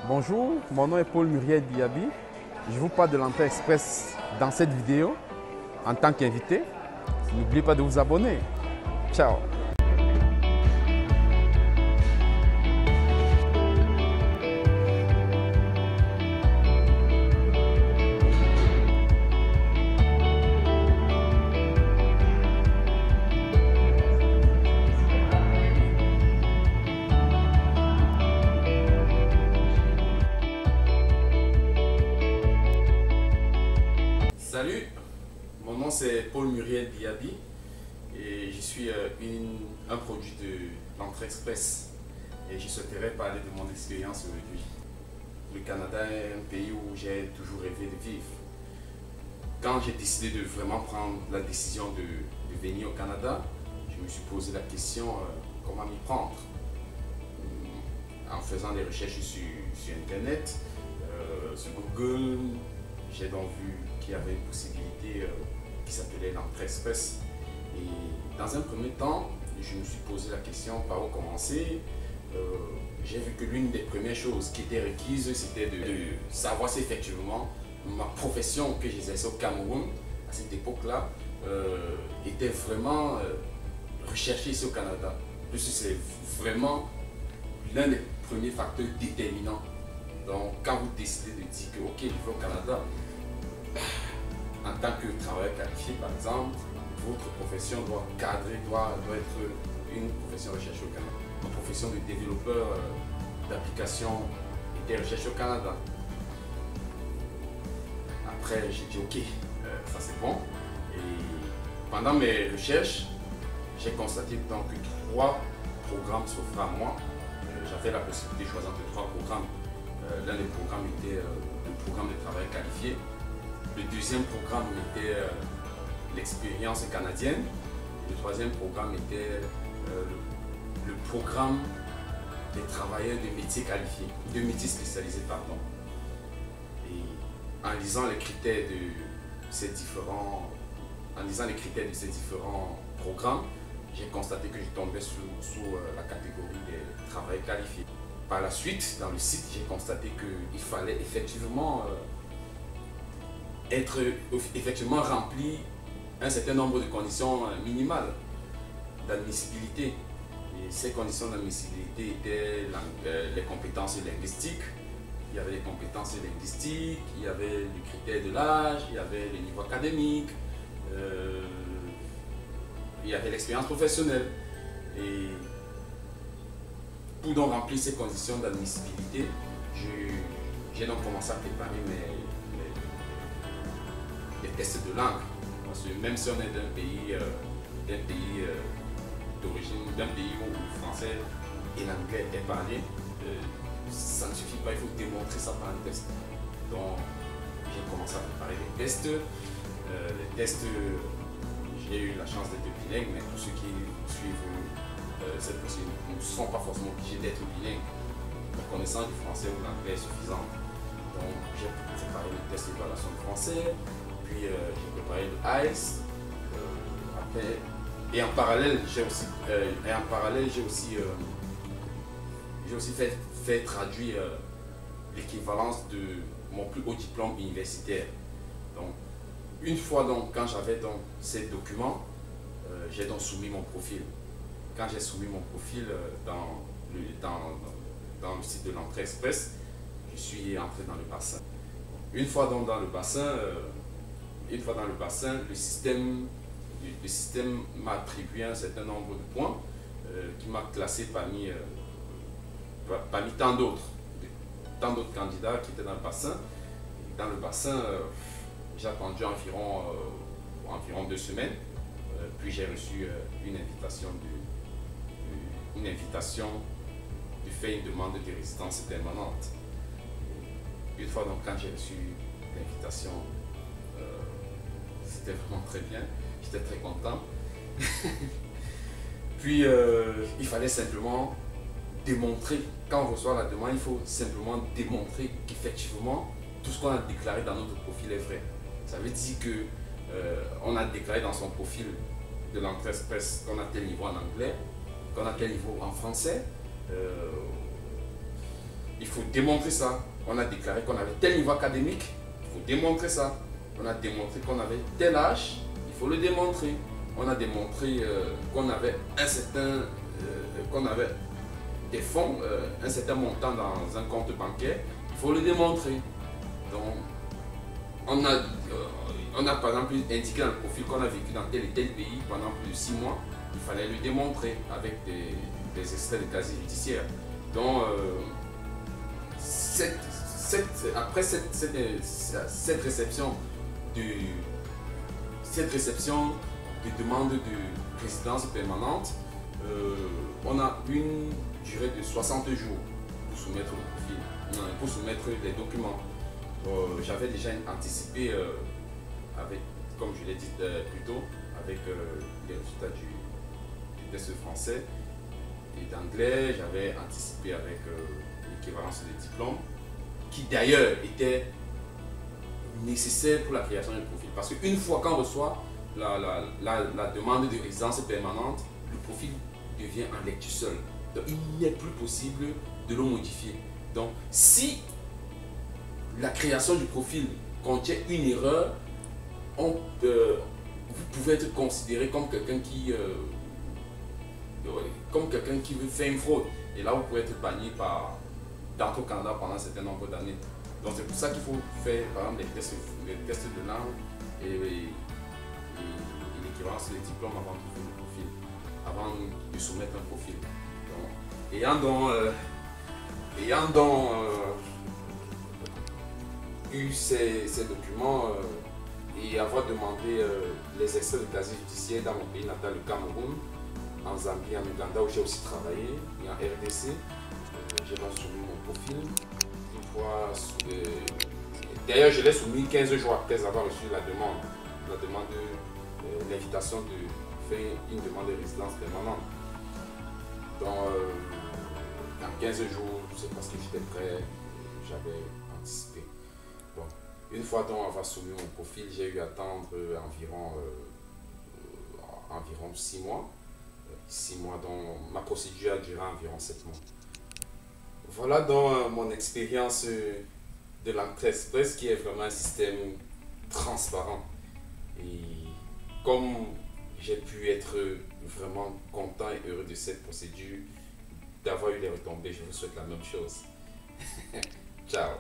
Bonjour, mon nom est Paul Muriel Biabi. Je vous parle de l'entrée express dans cette vidéo en tant qu'invité. N'oubliez pas de vous abonner. Ciao. Salut, mon nom c'est Paul Muriel Biabi et je suis un produit de l'entrée express et je souhaiterais parler de mon expérience aujourd'hui. Le Canada est un pays où j'ai toujours rêvé de vivre. Quand j'ai décidé de vraiment prendre la décision de venir au Canada, je me suis posé la question comment m'y prendre. En faisant des recherches sur Internet, sur Google, j'ai donc vu qu'il y avait une possibilité qui s'appelait l'entrée express. Et dans un premier temps, je me suis posé la question par où commencer. J'ai vu que l'une des premières choses qui était requise, c'était de savoir si effectivement ma profession que j'exerçais au Cameroun à cette époque-là était vraiment recherchée ici au Canada. C'est vraiment l'un des premiers facteurs déterminants. Donc quand vous décidez de dire que ok, je vais au Canada, en tant que travailleur qualifié par exemple, votre profession doit cadrer, doit être une profession recherchée au Canada. Ma profession de développeur d'applications était recherchée au Canada. Après j'ai dit ok, ça c'est bon. Et pendant mes recherches, j'ai constaté donc que 3 programmes s'offraient à moi. J'avais la possibilité de choisir entre 3 programmes. L'un des programmes était le programme de travail qualifié. Le deuxième programme était l'expérience canadienne. Le troisième programme était le programme des travailleurs de métiers qualifiés, de métiers spécialisés, pardon. Et en lisant les critères de ces différents, programmes, j'ai constaté que je tombais sous la catégorie des travailleurs qualifiés. Par la suite, dans le site, j'ai constaté qu'il fallait effectivement rempli un certain nombre de conditions minimales d'admissibilité. Et ces conditions d'admissibilité étaient les compétences linguistiques. Il y avait les compétences linguistiques, il y avait le critère de l'âge, il y avait le niveau académique, il y avait l'expérience professionnelle. Et pour donc remplir ces conditions d'admissibilité, j'ai donc commencé à préparer les tests de langue. Parce que même si on est d'un pays d'origine, d'un pays où le français et l'anglais est parlé, ça ne suffit pas, il faut démontrer ça par un test. Donc j'ai commencé à préparer les tests. Les tests, j'ai eu la chance d'être bilingue, mais pour ceux qui suivent cette procédure ne sont pas forcément obligés d'être bilingues. La connaissance du français ou de l'anglais est suffisante. Donc j'ai préparé le test d'évaluation de français, puis j'ai préparé le IELTS. Et en parallèle, j'ai aussi fait traduire l'équivalence de mon plus haut diplôme universitaire. Donc, une fois donc, quand j'avais donc ces documents, j'ai donc soumis mon profil. Quand j'ai soumis mon profil dans le site de l'entrée express, je suis entré dans le bassin. Une fois donc dans le bassin, le système m'a attribué un certain nombre de points qui m'a classé parmi tant d'autres candidats qui étaient dans le bassin. Dans le bassin, j'ai attendu environ 2 semaines, puis j'ai reçu une invitation de faire une demande de résidence permanente. Une fois donc quand j'ai reçu l'invitation, c'était vraiment très bien, j'étais très content. Puis il fallait simplement démontrer, quand on reçoit la demande, il faut simplement démontrer qu'effectivement tout ce qu'on a déclaré dans notre profil est vrai. Ça veut dire que on a déclaré dans son profil de l'entrée express qu'on a tel niveau en anglais, qu'on a tel niveau en français, il faut démontrer ça. On a déclaré qu'on avait tel niveau académique, il faut démontrer ça. On a démontré qu'on avait tel âge, il faut le démontrer. On a démontré qu'on avait un certain, qu'on avait des fonds, un certain montant dans un compte bancaire, il faut le démontrer. Donc, on a par exemple indiqué dans le profil qu'on a vécu dans tel et tel pays pendant plus de 6 mois, il fallait le démontrer avec des extraits de casier judiciaire. Donc, après cette réception de demande de résidence permanente, on a une durée de 60 jours pour soumettre le profil, pour soumettre les documents. J'avais déjà anticipé, avec, comme je l'ai dit plus tôt, avec les résultats du test français et d'anglais. J'avais anticipé avec l'équivalence des diplômes, qui d'ailleurs était nécessaire pour la création du profil. Parce qu'une fois qu'on reçoit la demande de résidence permanente, le profil devient en lecture seule. Donc il n'est plus possible de le modifier. Donc si la création du profil contient une erreur, vous pouvez être considéré comme quelqu'un qui veut faire une fraude. Et là, vous pouvez être banni d'entrer au Canada pendant un certain nombre d'années. Donc c'est pour ça qu'il faut faire par exemple les tests de langue et l'équivalence des diplômes avant de faire le profil, avant de soumettre un profil. Donc, ayant donc eu ces documents et avoir demandé les extraits de casier judiciaire dans mon pays natal, le Cameroun, en Zambie, en Ouganda où j'ai aussi travaillé, et en RDC, j'ai donc soumis mon profil. D'ailleurs, je l'ai soumis 15 jours après avoir reçu la demande l'invitation de faire une demande de résidence permanente. Donc, en 15 jours, c'est parce que j'étais prêt, j'avais anticipé. Bon, une fois donc avoir soumis mon profil, j'ai eu à attendre environ 6 mois. 6 mois, donc ma procédure a duré environ 7 mois. Voilà donc mon expérience de l'entrée express, qui est vraiment un système transparent. Et comme j'ai pu être vraiment content et heureux de cette procédure, d'avoir eu les retombées, je vous souhaite la même chose. Ciao.